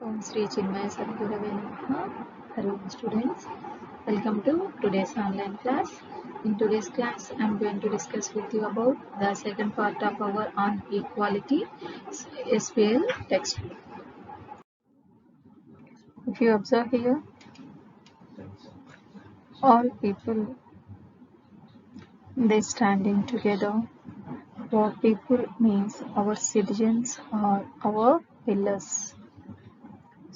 Om Sri Chinmaya Sadgurave Namaha. Hello students, welcome to today's online class. In today's class, I am going to discuss with you about the second part of our on equality SPL textbook. If you observe here, all people they standing together. What people means our citizens are our pillars.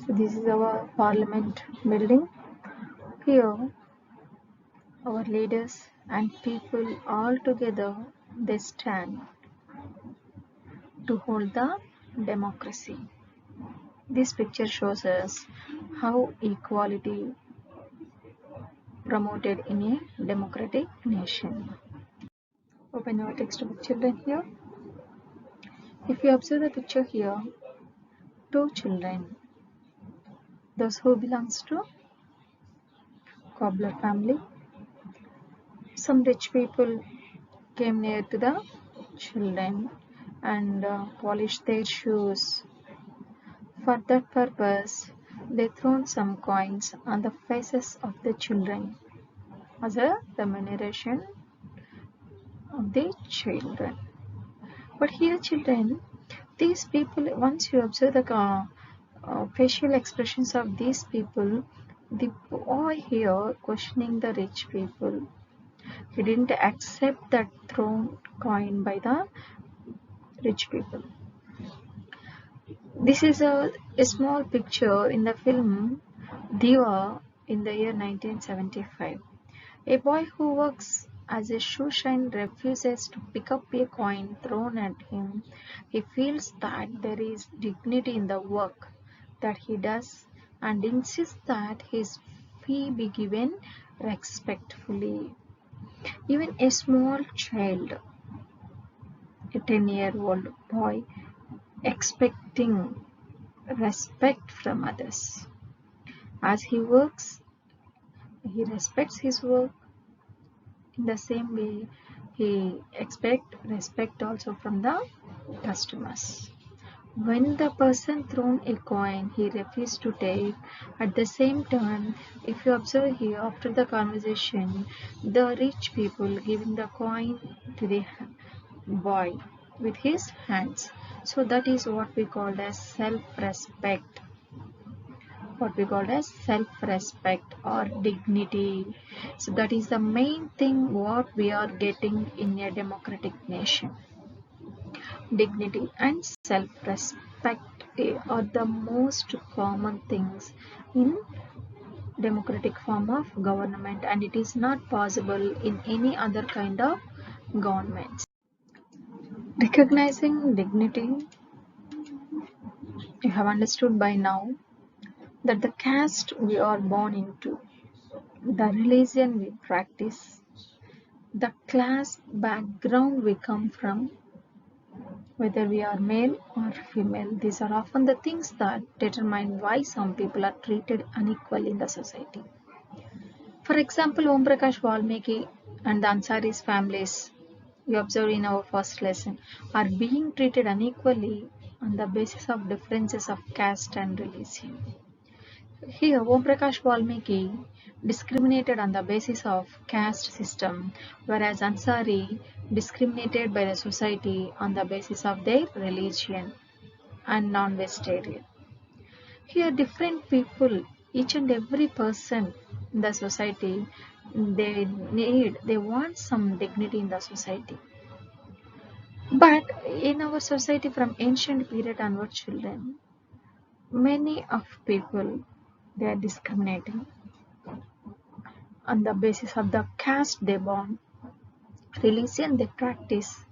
So this is our parliament building. Here our leaders and people all together they stand to hold the democracy. This picture shows us how equality promoted in a democratic nation. Open your textbook children here. If you observe the picture here, two children, those who belongs to cobbler family. Some rich people came near to the children and polished their shoes. For that purpose, they thrown some coins on the faces of the children as a remuneration of the children. But here, children, these people, once you observe the facial expressions of these people, the boy here questioning the rich people. He didn't accept that thrown coin by the rich people. This is a small picture in the film Diva in the year 1975. A boy who works as a shoe shine refuses to pick up a coin thrown at him. He feels that there is dignity in the work that he does and insists that his fee be given respectfully. Even a small child, a 10-year-old boy, expecting respect from others. As he works, he respects his work. In the same way, he expects respect also from the customers. When the person thrown a coin, he refused to take. At the same time, if you observe here, after the conversation, the rich people giving the coin to the boy with his hands. So that is what we call as self-respect. Self-respect or dignity. So that is the main thing what we are getting in a democratic nation. Dignity and self-respect are the most common things in democratic form of government, and it is not possible in any other kind of governments. Recognizing dignity, you have understood by now that the caste we are born into, the religion we practice, the class background we come from, whether we are male or female, these are often the things that determine why some people are treated unequally in the society. For example, Om Prakash Valmiki and the Ansari's families, we observed in our first lesson, are being treated unequally on the basis of differences of caste and religion. Here, Om Prakash Valmiki discriminated on the basis of caste system, whereas Ansari discriminated by the society on the basis of their religion and non-vegetarian. Here, different people, each and every person in the society, they want some dignity in the society. But in our society from ancient period onward, children, many of people, they are discriminating on the basis of the caste they born, religion they practice,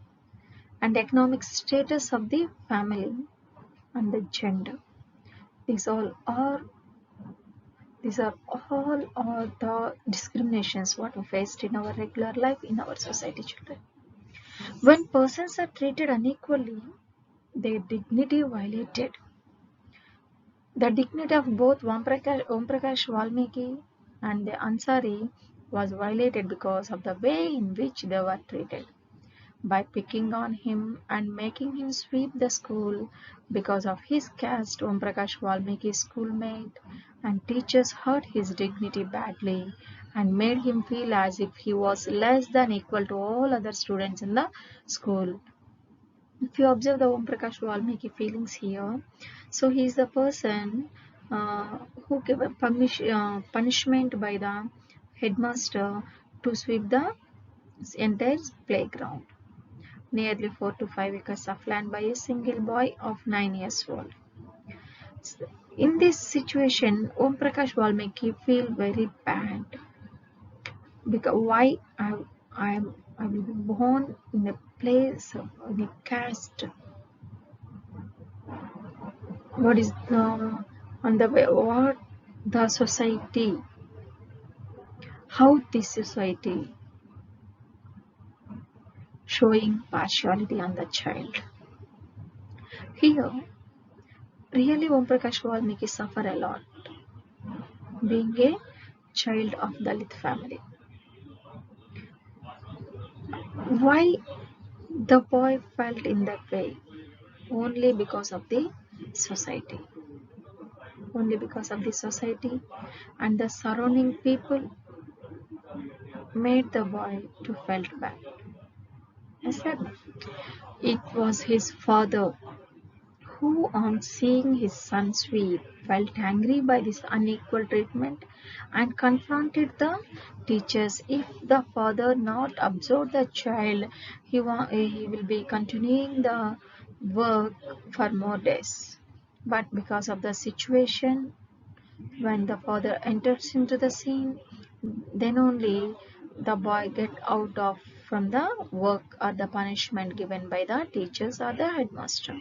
and economic status of the family and the gender. These all are These are all the discriminations what we faced in our regular life in our society, children. When persons are treated unequally, their dignity violated. The dignity of both Om Prakash Valmiki and the Ansari was violated because of the way in which they were treated. By picking on him and making him sweep the school because of his caste, Om Prakash Valmiki's schoolmate and teachers hurt his dignity badly and made him feel as if he was less than equal to all other students in the school. If you observe the Om Prakash Valmiki feelings here, so he is the person who gave a punishment by the headmaster to sweep the entire playground. Nearly 4 to 5 acres of land by a single boy of 9 years old. In this situation, Om Prakash Valmiki feel very bad because why I will be born in a place in a caste. What is on the way? What the society? How this society showing partiality on the child? Here, really, Om Prakash Valmiki suffer a lot, being a child of Dalit family. Why the boy felt in that way? Only because of the society. Only because of the society and the surrounding people made the boy to felt bad. I said it was his father who, on seeing his son sweep, felt angry by this unequal treatment and confronted the teachers. If the father not observed the child, he will be continuing the work for more days. But because of the situation, when the father enters into the scene, then only the boy get out of from the work or the punishment given by the teachers or the headmaster.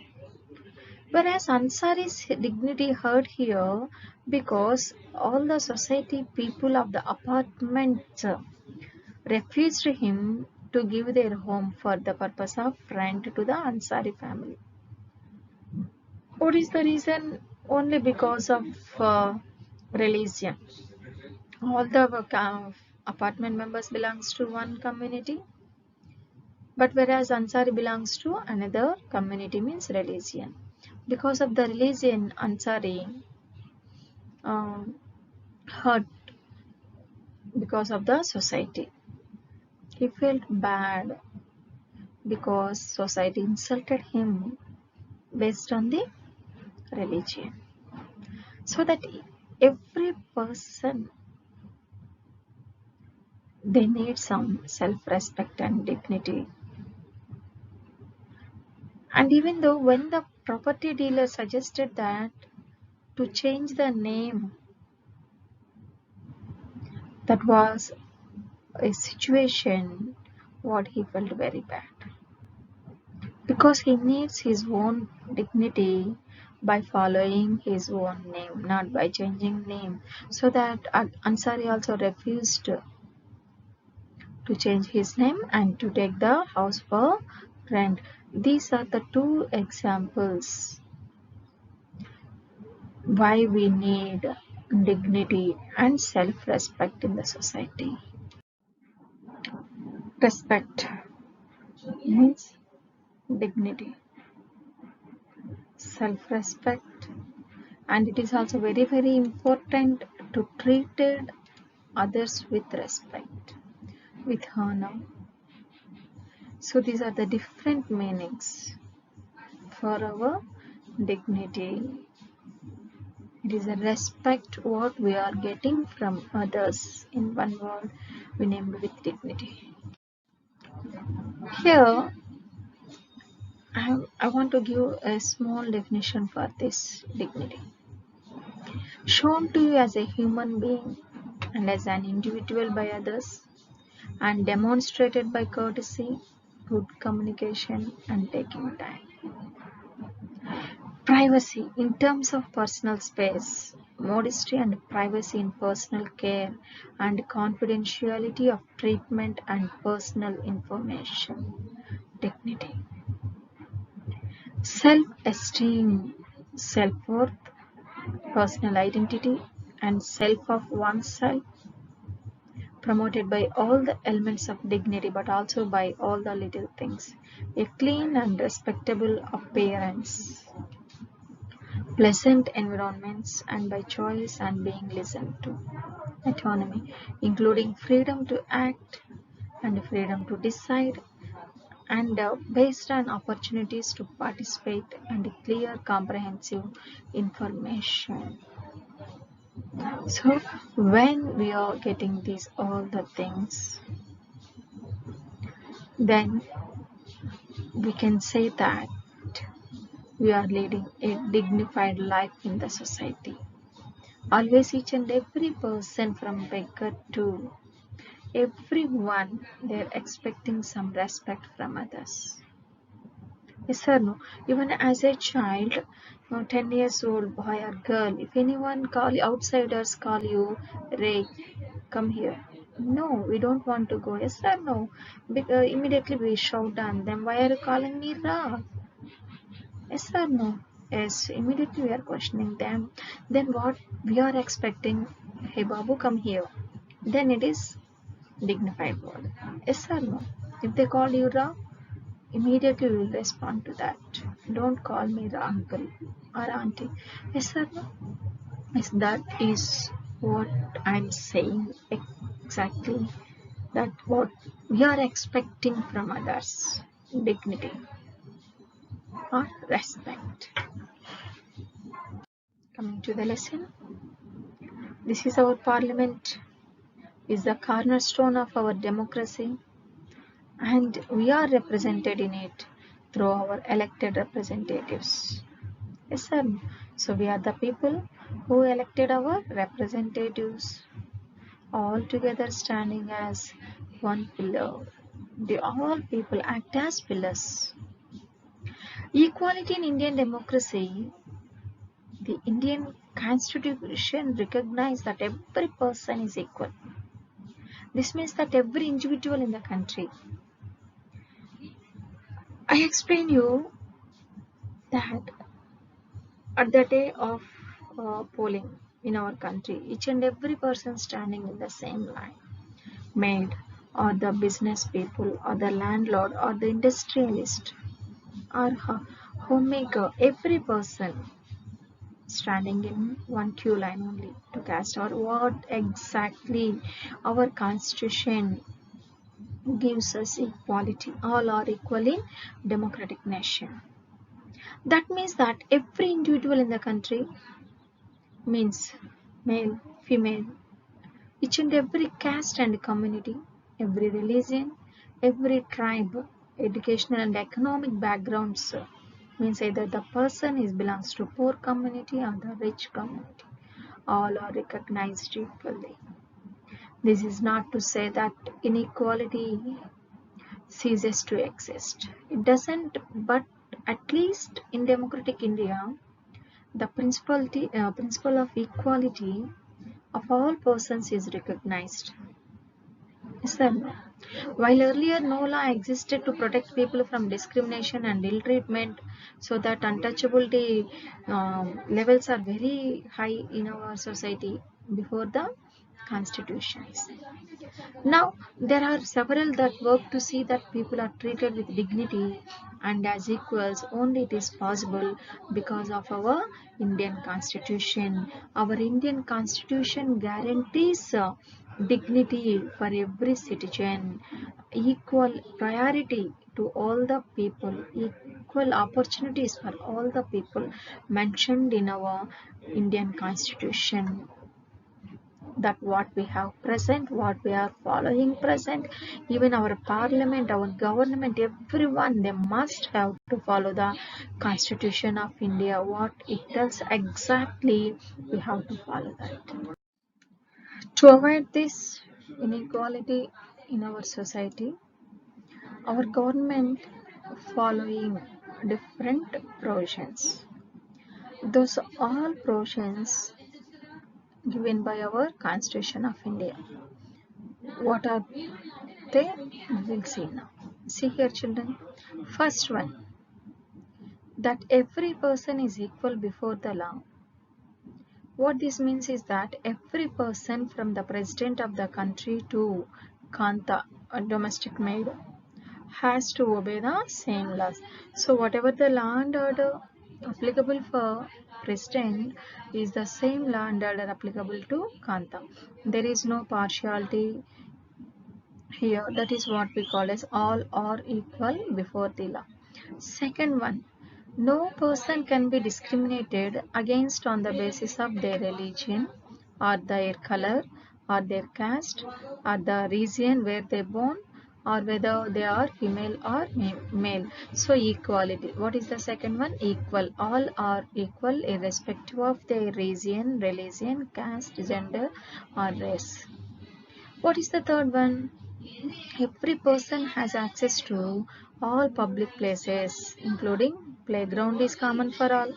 Whereas Ansari's dignity hurt here because all the society people of the apartments refused him to give their home for the purpose of rent to the Ansari family. What is the reason? Only because of religion. All the apartment members belongs to one community, but whereas Ansari belongs to another community means religion. Because of the religion, Ansari hurt because of the society. He felt bad because society insulted him based on the religion. So that every person they need some self-respect and dignity. And even though when the property dealer suggested that to change the name, that was a situation what he felt very bad. Because he needs his own dignity by following his own name, not by changing name. So that Ansari also refused to change his name and to take the house for rent. These are the two examples why we need dignity and self-respect in the society. Respect means dignity, self-respect, and it is also very important to treat others with respect, with honor. So these are the different meanings for our dignity. It is a respect what we are getting from others. In one word, we named with dignity. Here, I want to give a small definition for this dignity. Shown to you as a human being and as an individual by others, and demonstrated by courtesy, good communication, and taking time. Privacy in terms of personal space, modesty and privacy in personal care, and confidentiality of treatment and personal information. Dignity. Self esteem, self worth, personal identity, and self of oneself, promoted by all the elements of dignity but also by all the little things. A clean and respectable appearance, pleasant environments, and by choice and being listened to. Autonomy, including freedom to act and freedom to decide, and based on opportunities to participate and clear, comprehensive information. So, when we are getting these all the things, then we can say that we are leading a dignified life in the society. Always each and every person from beggar to everyone, they're expecting some respect from others. Yes or no? Even as a child, 10 years old boy or girl, if anyone call you, outsiders call you, Ray, come here. No, we don't want to go. Yes or no? Immediately we shout on them, why are you calling me Ra? Yes or no? Yes, immediately we are questioning them. Then what we are expecting, hey Babu, come here. Then it is dignified word. Yes or no? If they call you Ra, immediately we will respond to that. Don't call me Ra uncle or auntie. Yes or no? Yes, that is what I'm saying exactly. That what we are expecting from others. Dignity or respect. Coming to the lesson. This is our parliament, is the cornerstone of our democracy, and we are represented in it through our elected representatives. Yes, sir. So we are the people who elected our representatives, all together standing as one pillar. The all people act as pillars. Equality in Indian democracy. The Indian Constitution recognizes that every person is equal. This means that every individual in the country. I explain you that at the day of polling in our country, each and every person standing in the same line, maid or the business people or the landlord or the industrialist or homemaker, every person standing in one queue line only to cast our what exactly our constitution gives us equality. All are equal in democratic nation. That means that every individual in the country means male, female, each and every caste and community, every religion, every tribe, educational and economic backgrounds means either the person is belongs to poor community or the rich community. All are recognized equally. This is not to say that inequality ceases to exist. It doesn't, but at least in democratic India, the principle of equality of all persons is recognized. Is that no? While earlier no law existed to protect people from discrimination and ill treatment, so that untouchability levels are very high in our society before the constitutions. Now, there are several that work to see that people are treated with dignity and as equals. Only it is possible because of our Indian Constitution. Our Indian Constitution guarantees dignity for every citizen, equal priority to all the people, equal opportunities for all the people mentioned in our Indian Constitution, that what we have present, what we are following present, even our parliament, our government, everyone, they must have to follow the constitution of India. What it tells exactly, we have to follow that. To avoid this inequality in our society, our government following different provisions. Those are all portions given by our Constitution of India. What are they? We will see now. See here, children. First one, that every person is equal before the law. What this means is that every person from the president of the country to Kanta, a domestic maid, has to obey the same laws. So whatever the law and order applicable for president is the same law and order applicable to Kanta. There is no partiality here. That is what we call as all are equal before the law. Second one, no person can be discriminated against on the basis of their religion or their color or their caste or the region where they born or whether they are female or male. So equality. What is the second one? Equal. All are equal irrespective of their region, religion, caste, gender or race. What is the third one? Every person has access to all public places, including playground is common for all,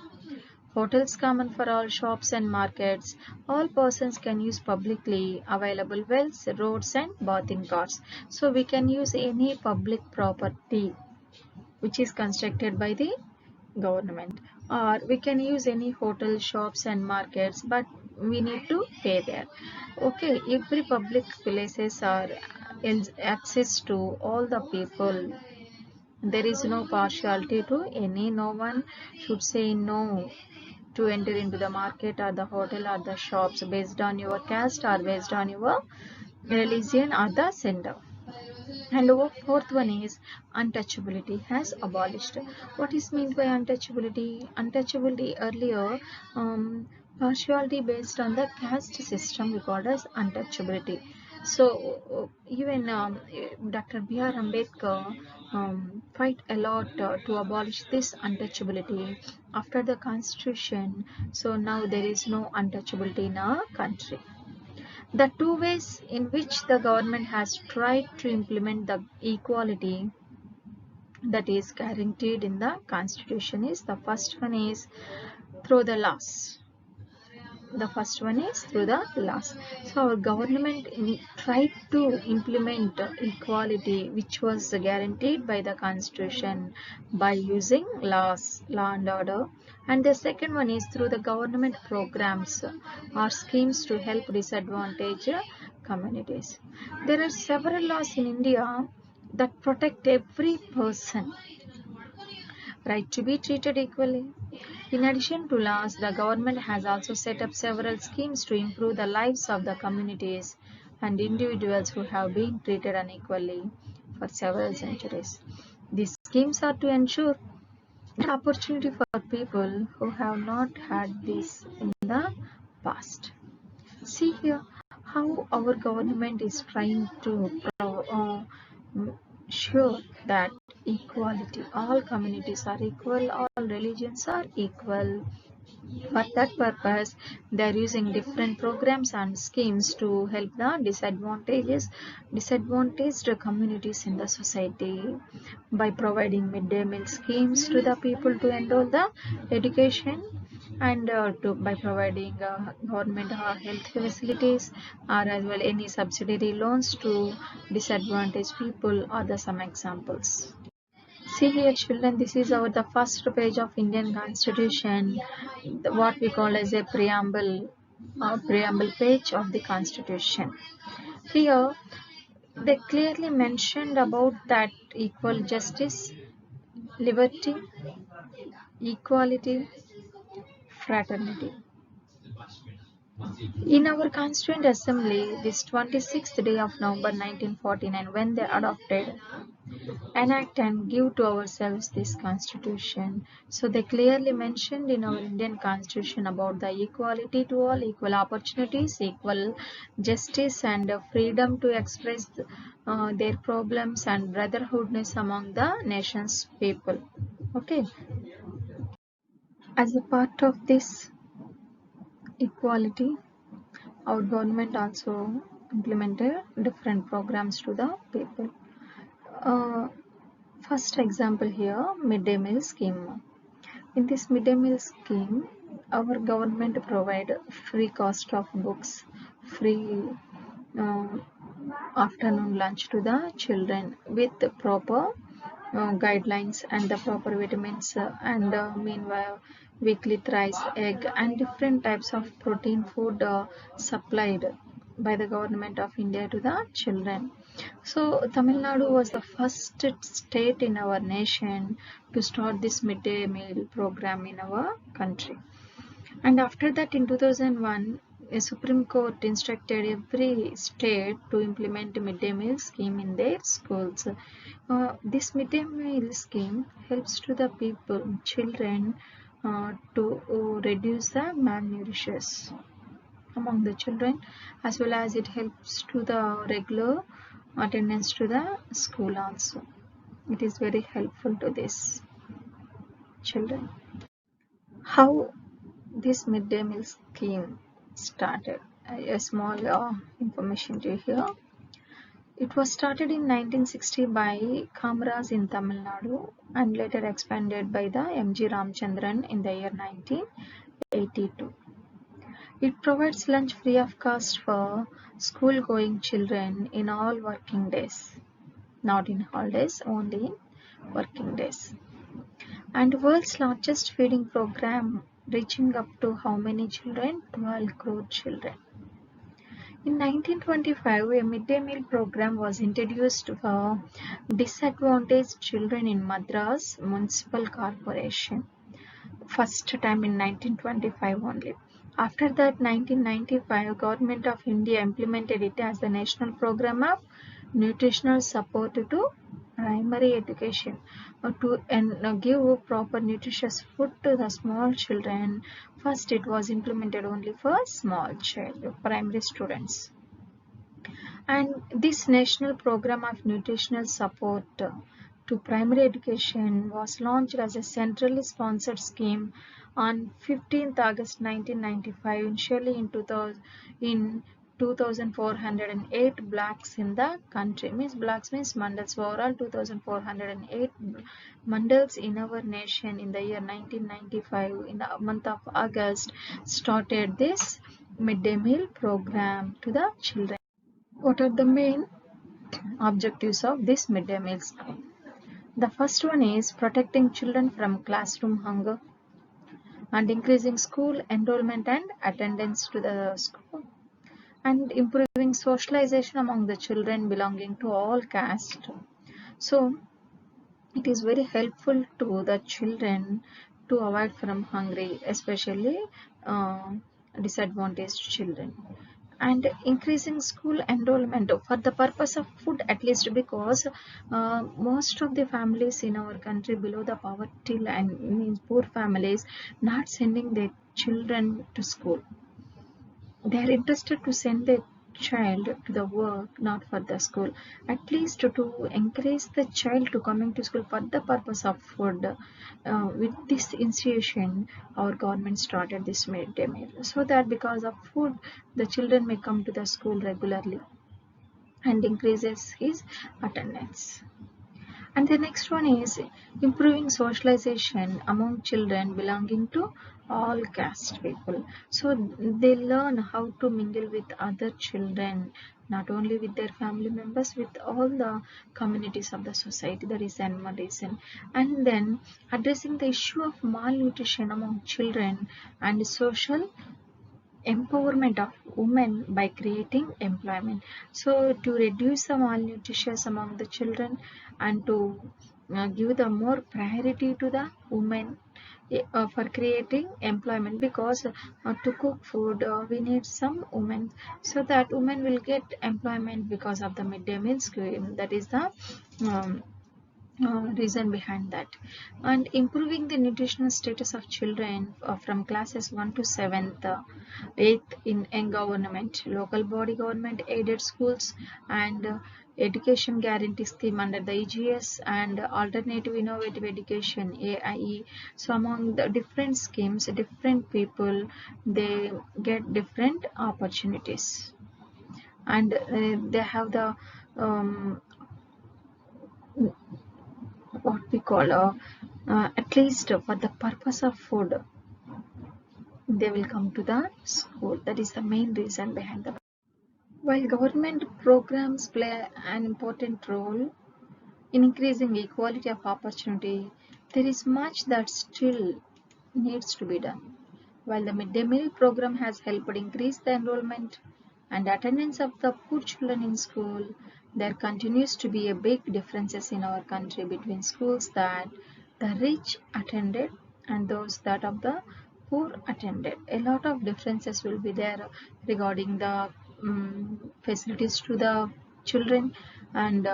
hotels common for all, shops and markets. All persons can use publicly available wells, roads and bathing carts. So we can use any public property which is constructed by the government, or we can use any hotel, shops and markets, but we need to pay there. Okay, every public places are access to all the people. There is no partiality to any. No one should say no to enter into the market or the hotel or the shops based on your caste or based on your religion or the gender. And the fourth one is untouchability has abolished. What is meant by untouchability? Untouchability earlier, partiality based on the caste system we called as untouchability. So even Dr. B.R. Ambedkar fight a lot to abolish this untouchability after the constitution. So now there is no untouchability in our country. The two ways in which the government has tried to implement the equality that is guaranteed in the constitution is, the first one is through the laws. The first one is through the laws. So our government tried to implement equality which was guaranteed by the constitution by using laws, law and order. And the second one is through the government programs or schemes to help disadvantaged communities. There are several laws in India that protect every person right to be treated equally. In addition to laws, the government has also set up several schemes to improve the lives of the communities and individuals who have been treated unequally for several centuries. These schemes are to ensure an opportunity for people who have not had this in the past. See here how our government is trying to sure that equality, all communities are equal, all religions are equal. For that purpose, they are using different programs and schemes to help the disadvantaged communities in the society by providing midday meal schemes to the people to enroll the education, and by providing government health facilities or as well any subsidiary loans to disadvantaged people are the some examples. See here children, this is our the first page of Indian Constitution, what we call as a preamble page of the Constitution. Here they clearly mentioned about that equal justice, liberty, equality, fraternity. In our Constituent Assembly, this 26th day of November 1949, when they adopted, enact and give to ourselves this Constitution. So they clearly mentioned in our Indian Constitution about the equality to all, equal opportunities, equal justice and freedom to express their problems and brotherhoodness among the nation's people. Okay. As a part of this equality, our government also implemented different programs to the people. First example here, midday meal scheme. In this midday meal scheme, Our government provide free cost of books, free uh, afternoon lunch to the children with the proper guidelines and the proper vitamins and meanwhile weekly thrice egg and different types of protein food supplied by the government of India to the children. So Tamil Nadu was the first state in our nation to start this midday meal program in our country. And after that, in 2001, a Supreme Court instructed every state to implement a midday meal scheme in their schools. This midday meal scheme helps to the people, children, to reduce the malnourishes among the children, as well as it helps to the regular attendance to the school also. It is very helpful to these children. How this midday meal scheme started? A small information to here. It was started in 1960 by Kamras in Tamil Nadu and later expanded by the M.G. Ramchandran in the year 1982. It provides lunch free of cost for school-going children in all working days, not in holidays, only in working days. And world's largest feeding program, reaching up to how many children? 12 crore children. In 1925, a midday meal program was introduced for disadvantaged children in Madras Municipal Corporation. First time in 1925 only. After that, 1995, Government of India implemented it as the national program of nutritional support to primary education to give proper nutritious food to the small children. First, it was implemented only for small child primary students. And this national program of nutritional support to primary education was launched as a centrally sponsored scheme on 15th August 1995, initially in 2408 blocks in the country. Means blocks means mandals. Overall 2408 mandals in our nation in the year 1995 in the month of August started this midday meal program to the children. What are the main objectives of this midday meal scheme? The first one is protecting children from classroom hunger and increasing school enrollment and attendance to the school and improving socialization among the children belonging to all castes. So it is very helpful to the children to avoid from hungry, especially uh, disadvantaged children, and increasing school enrollment for the purpose of food, at least because most of the families in our country below the poverty line, means poor families, not sending their children to school. They are interested to send their child to the work, not for the school. At least to encourage the child to coming to school for the purpose of food. With this institution, our government started this midday meal, so that because of food, the children may come to the school regularly and increases his attendance. And the next one is improving socialization among children belonging to all caste people. So they learn how to mingle with other children, not only with their family members, with all the communities of the society. That is one reason. And then addressing the issue of malnutrition among children and social empowerment of women by creating employment. So to reduce the malnutrition among the children and to give the more priority to the women for creating employment, because to cook food we need some women, so that women will get employment because of the midday meal scheme. That is the um, reason behind that. And improving the nutritional status of children from classes 1 to 7th, 8th in government, local body government aided schools, and education guarantee scheme under the EGS, and alternative innovative education AIE. So among the different schemes, different people, they get different opportunities, and they have the what we call at least for the purpose of food, they will come to the school. That is the main reason behind the. While government programs play an important role in increasing equality of opportunity, there is much that still needs to be done. While the midday meal program has helped increase the enrollment and attendance of the poor children in school, there continues to be a big differences in our country between schools that the rich attended and those that of the poor attended. A lot of differences will be there regarding the facilities to the children and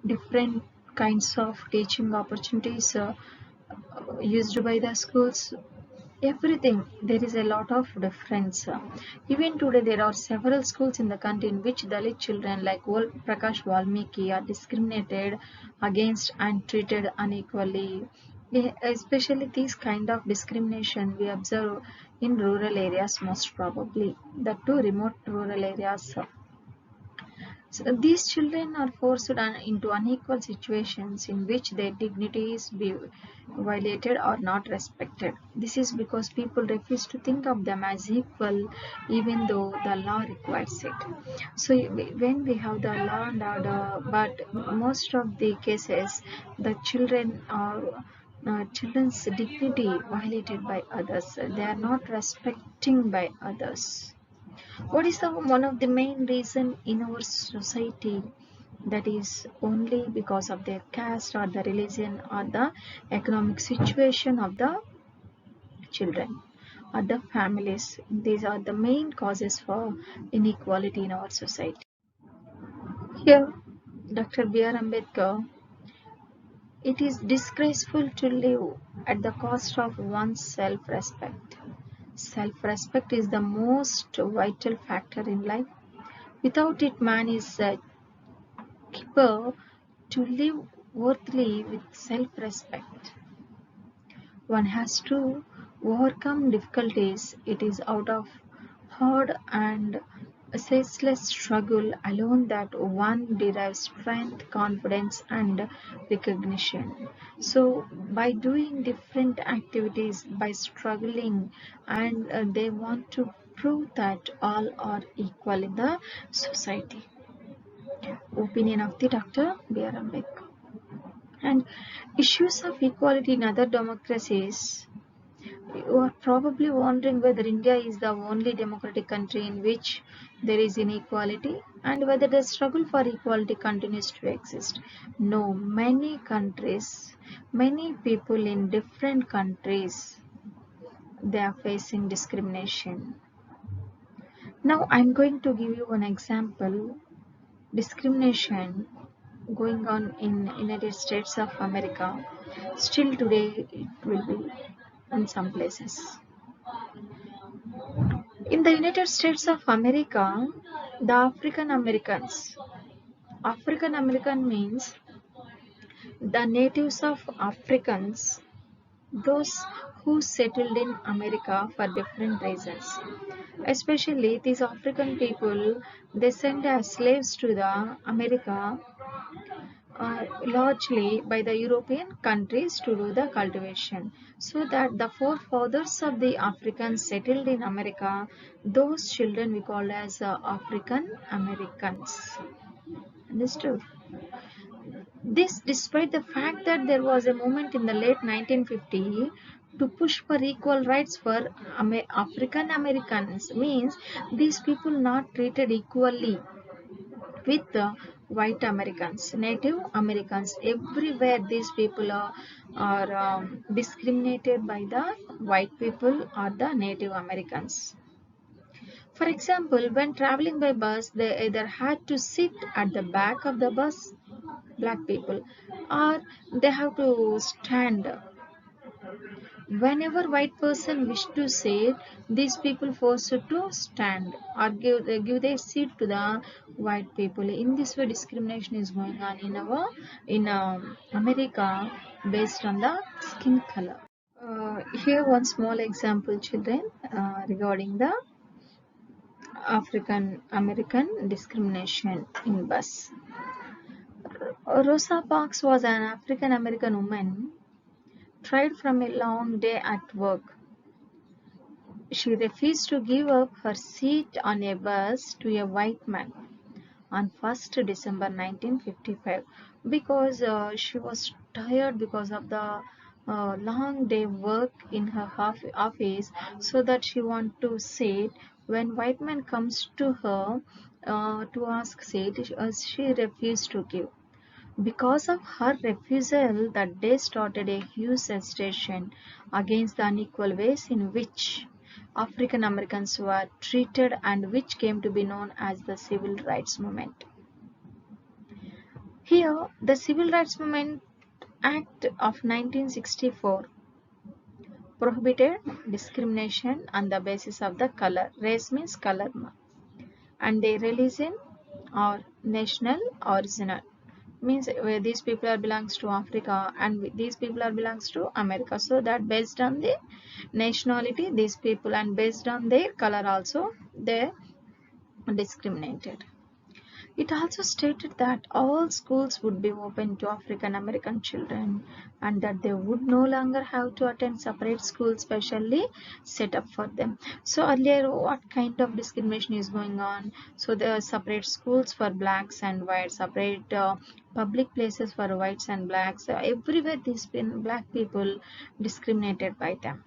different kinds of teaching opportunities used by the schools. Everything, there is a lot of difference. Even today there are several schools in the country in which Dalit children like Prakash Valmiki are discriminated against and treated unequally. Especially these kind of discrimination we observe in rural areas, most probably the two remote rural areas. So these children are forced into unequal situations in which their dignity is violated or not respected. This is because people refuse to think of them as equal even though the law requires it. So when we have the law and order, but most of the cases, the children's dignity violated by others. They are not respecting by others. What is the one of the main reason in our society? That is only because of their caste or the religion or the economic situation of the children or the families. These are the main causes for inequality in our society. Here, Dr. B.R. Ambedkar, it is disgraceful to live at the cost of one's self-respect. Self-respect is the most vital factor in life. Without it, man is keeper to live worthily with self-respect. One has to overcome difficulties. It is out of hard and ceaseless struggle alone that one derives strength, confidence, and recognition. So, by doing different activities, by struggling, and they want to prove that all are equal in the society. Opinion of the Dr. B.R. Ambedkar. And issues of equality in other democracies. You are probably wondering whether India is the only democratic country in which there is inequality and whether the struggle for equality continues to exist. No, many countries, many people in different countries, they are facing discrimination. Now I'm going to give you an example. Discrimination going on in United States of America. Still today it will be in some places. In the United States of America, the African American means the natives of Africans, those who settled in America for different reasons. Especially these African people, they sent as slaves to the America largely by the European countries to do the cultivation. So that the forefathers of the Africans settled in America, those children we call as African Americans. Understood? This despite the fact that there was a movement in the late 1950 to push for equal rights for African Americans, means these people not treated equally with the white Americans, Native Americans. Everywhere these people are discriminated by the white people or the Native Americans. For example, when traveling by bus, they either had to sit at the back of the bus, black people, or they have to stand. Whenever white person wish to sit, these people forced to stand or give their seat to the white people. In this way, discrimination is going on in America based on the skin color. Here, one small example, children, regarding the African American discrimination in bus. Rosa Parks was an African American woman tired from a long day at work. She refused to give up her seat on a bus to a white man on 1st December 1955 because she was tired because of the long day work in her office, so that she want to sit. When white man comes to her to ask seat, she refused to give. Because of her refusal, that day started a huge agitation against the unequal ways in which African Americans were treated, and which came to be known as the Civil Rights Movement. Here, the Civil Rights Movement Act of 1964 prohibited discrimination on the basis of the color. Race means color, and their religion or national origin means where these people are belongs to Africa and these people are belongs to America. So that based on the nationality, these people, and based on their color also, they discriminated. It also stated that all schools would be open to African American children and that they would no longer have to attend separate schools specially set up for them. So earlier, what kind of discrimination is going on? So there are separate schools for blacks and whites, separate public places for whites and blacks. Everywhere these black people discriminated by them.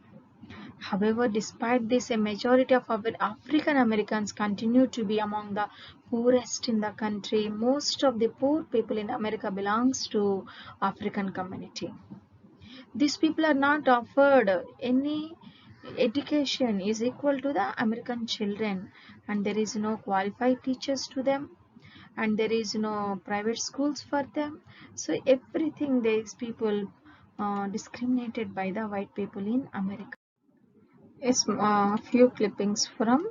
However, despite this, a majority of our African Americans continue to be among the poorest in the country. Most of the poor people in America belongs to African community. These people are not offered any education is equal to the American children, and there is no qualified teachers to them, and there is no private schools for them. So everything these people discriminated by the white people in America. Yes, a few clippings from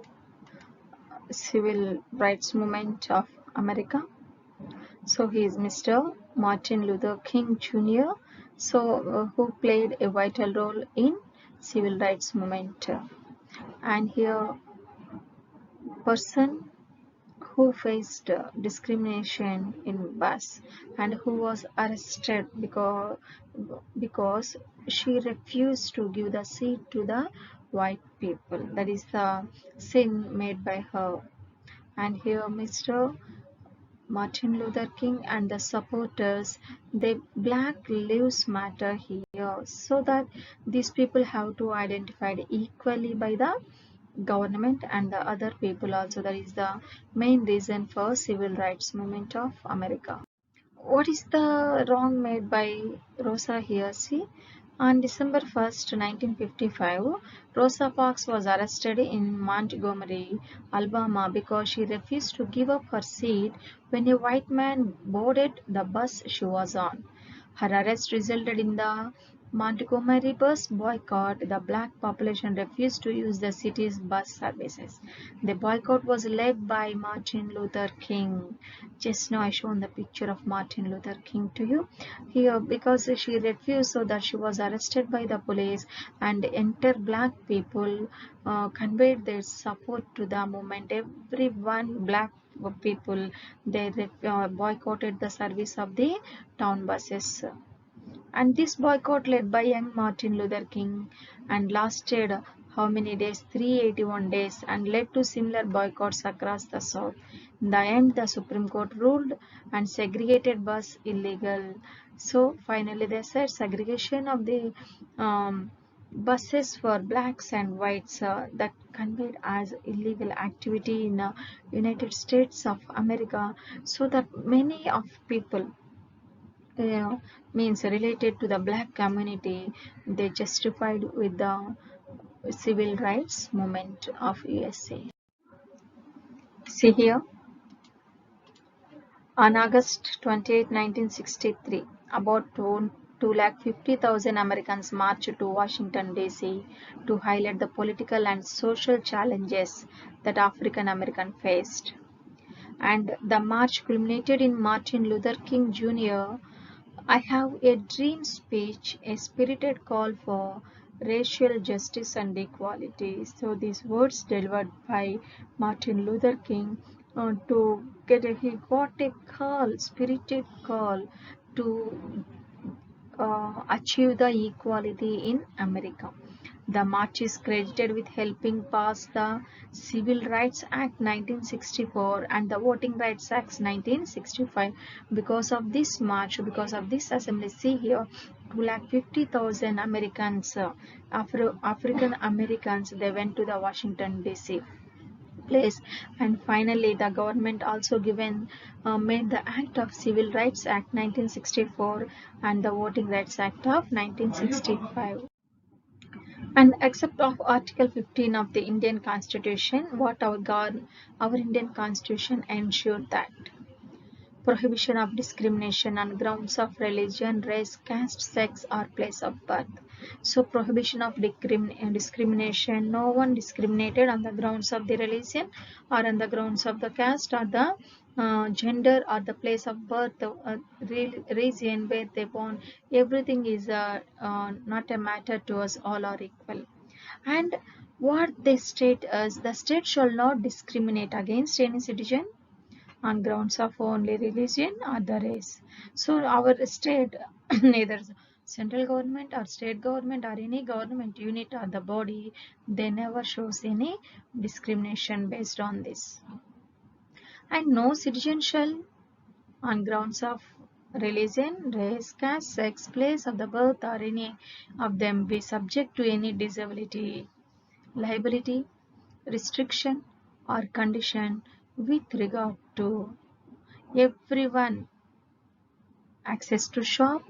Civil Rights Movement of America. So he is Mr. Martin Luther King Jr. Who played a vital role in Civil Rights Movement. And here, person who faced discrimination in bus and who was arrested because she refused to give the seat to the white people. That is the sin made by her. And here Mr. Martin Luther King and the supporters, the Black Lives Matter here, so that these people have to identified equally by the government and the other people also. That is the main reason for Civil Rights Movement of America. What is the wrong made by Rosa here? See, on December 1st, 1955, Rosa Parks was arrested in Montgomery, Alabama because she refused to give up her seat when a white man boarded the bus she was on. Her arrest resulted in the Montgomery bus boycott. The black population refused to use the city's bus services. The boycott was led by Martin Luther King. Just now I shown the picture of Martin Luther King to you. Here, because she refused, so that she was arrested by the police, and entire black people conveyed their support to the movement. Everyone black people, they boycotted the service of the town buses. And this boycott led by young Martin Luther King and lasted how many days? 381 days, and led to similar boycotts across the South. In the end, the Supreme Court ruled and segregated bus illegal. So finally they said segregation of the buses for blacks and whites, that conveyed as illegal activity in United States of America, so that many of people means related to the black community, they justified with the civil rights movement of USA. See here, on August 28, 1963, about 250,000 Americans marched to Washington, D.C. to highlight the political and social challenges that African Americans faced. And the march culminated in Martin Luther King Jr. I have a dream speech, a spirited call for racial justice and equality. So these words delivered by Martin Luther King he got a call, spirited call to achieve the equality in America. The march is credited with helping pass the Civil Rights Act 1964 and the Voting Rights Act 1965. Because of this march, because of this assembly, see here, 250,000 Americans, African Americans, they went to the Washington DC place. And finally the government also made the act of Civil Rights Act 1964 and the Voting Rights Act of 1965. And except of Article 15 of the Indian Constitution, what our Indian Constitution ensured that prohibition of discrimination on grounds of religion, race, caste, sex, or place of birth. So prohibition of discrimination, no one discriminated on the grounds of the religion or on the grounds of the caste or the gender or the place of birth, region where they born. Everything is not a matter to us, all are equal. And what they state is the state shall not discriminate against any citizen on grounds of only religion or the race. So our state, neither central government or state government or any government unit or the body, they never shows any discrimination based on this. And no citizen shall, on grounds of religion, race, caste, sex, place of the birth, or any of them, be subject to any disability, liability, restriction, or condition with regard to everyone access to shop,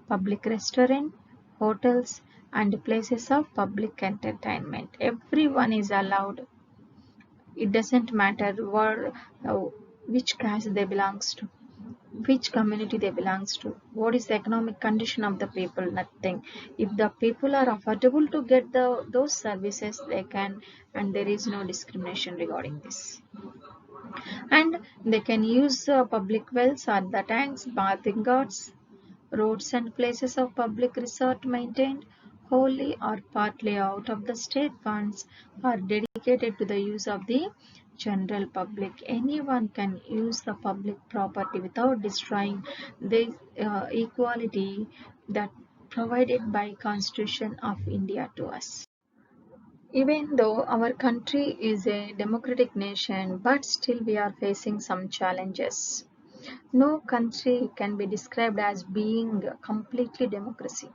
public restaurant, hotels, and places of public entertainment. Everyone is allowed. It doesn't matter uh, which caste they belongs to, which community they belongs to, what is the economic condition of the people, nothing. If the people are affordable to get those services, they can, and there is no discrimination regarding this. And they can use public wells or the tanks, bathing ghats, roads and places of public resort maintained wholly or partly out of the state funds are dedicated to the use of the general public. Anyone can use the public property without destroying the equality that provided by Constitution of India to us. Even though our country is a democratic nation, but still we are facing some challenges. No country can be described as being completely democracy.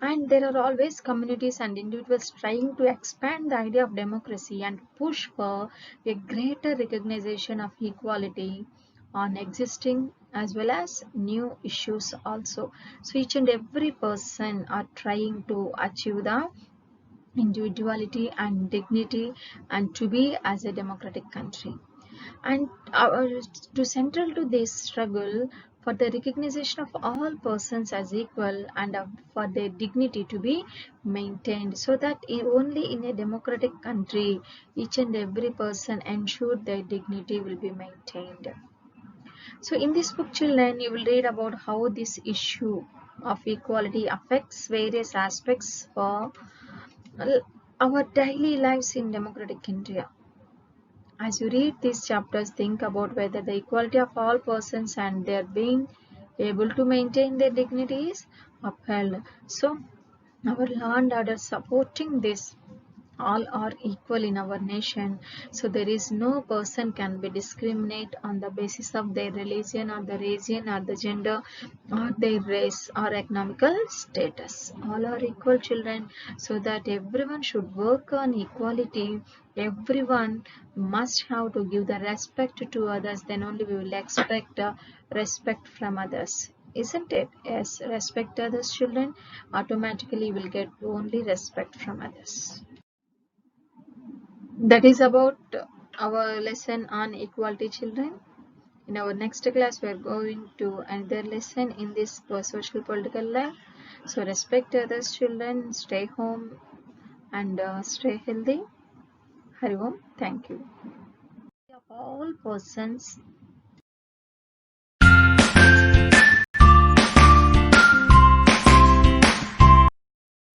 And there are always communities and individuals trying to expand the idea of democracy and push for a greater recognition of equality on existing as well as new issues also. So each and every person are trying to achieve the individuality and dignity and to be as a democratic country. And to central to this struggle for the recognition of all persons as equal and for their dignity to be maintained, so that only in a democratic country each and every person ensure their dignity will be maintained. So in this book, children, you will read about how this issue of equality affects various aspects for our daily lives in democratic India. As you read these chapters, think about whether the equality of all persons and their being able to maintain their dignity is upheld. So, our law and order supporting this, all are equal in our nation, so there is no person can be discriminated on the basis of their religion or the region or the gender or their race or economical status. All are equal, children, so that everyone should work on equality. Everyone must have to give the respect to others, then only we will expect respect from others, isn't it? Yes, respect others, children, automatically will get only respect from others. That is about our lesson on equality, children. In our next class, we are going to another lesson in this social political life. So respect others, children. Stay home and stay healthy. Hari Om. Thank you. Of all persons